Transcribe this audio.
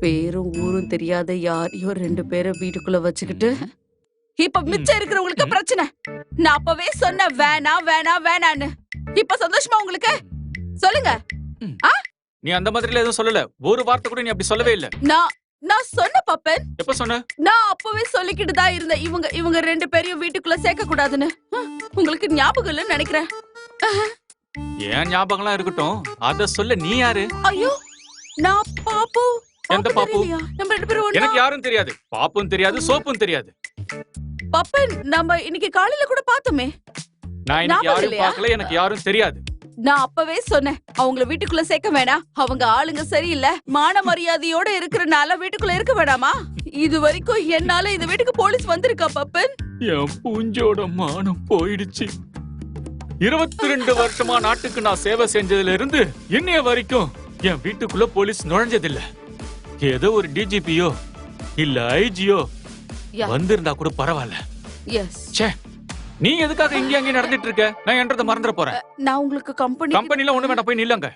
பேரும் ஊரும் தெரியாத யாரையோ 2 பேரை வீட்டுக்குள்ள வச்சுக்கிட்டு இப்ப மிச்சம் இருக்கிறவங்களுக்கு பிரச்சனை. நான் அப்பவே சொன்ன வேணாம் வேணாம் வேணான்னு. இப்ப சந்தோஷமா உங்களுக்கு? சொல்லுங்க. நீ அந்த மாதிரில எதுவும் சொல்லல. ஒரு வார்த்தை கூட நீ அப்படி சொல்லவே இல்ல. நான் சொன்ன பப்பன். எப்ப சொன்ன? நான் அப்பவே சொல்லிக்கிட்டு தான் இருந்தேன் இவங்க 2 பேரையும் வீட்டுக்குள்ள சேர்க்க கூடாதுன்னு. உங்களுக்கு ஞாபகம் இல்லைன்னு நினைக்கிறேன். ஏன் ஞாபகம்லாம் இருக்கட்டும், அத சொல்ல நீ யாரு? ஐயோ, நான் பாப்பு. எந்த பாப்பு? நம்ம 2 பேரும் எனக்கு யாரும் தெரியாது. பாப்பும் தெரியாது, சோப்பும் தெரியாது. பப்பன், நம்ம இன்னைக்கு காலையில கூட பார்த்தோமே. நான் இன்னைக்கு யாரும் பார்க்கல, எனக்கு யாரும் தெரியாது. நான் அப்பவே சொன்னேன் அவங்கள வீட்டுக்குள்ள சேர்க்க வேணாம். அவங்க ஆளுங்க சரியில்லை, மான மரியாதையோட இருக்கிறனால வீட்டுக்குள்ள இருக்க வேணாமா? இது வரைக்கும் என்னால இந்த வீட்டுக்கு போலீஸ் வந்திருக்கா பப்பன்? என் பூஞ்சோட மானம் போயிடுச்சு. 22 வருஷமா நாட்டுக்கு நான் சேவை செஞ்சதுல இருந்து இன்னைய வரைக்கும் என் வீட்டுக்குள்ள போலீஸ் நுழைஞ்சதில்ல. ஏதோ ஒரு டிஜிபியோ இல்ல ஐஜியோ வந்திருந்தா கூட பரவாயில்ல. நீ எதுக்காக இங்க அங்கே நடந்துட்டு இருக்க? நான் என்றத மறந்துட போறேன். நான் உங்களுக்கு கம்பெனில ஒண்ணு வேண்டாம், போய் நில்லுங்க.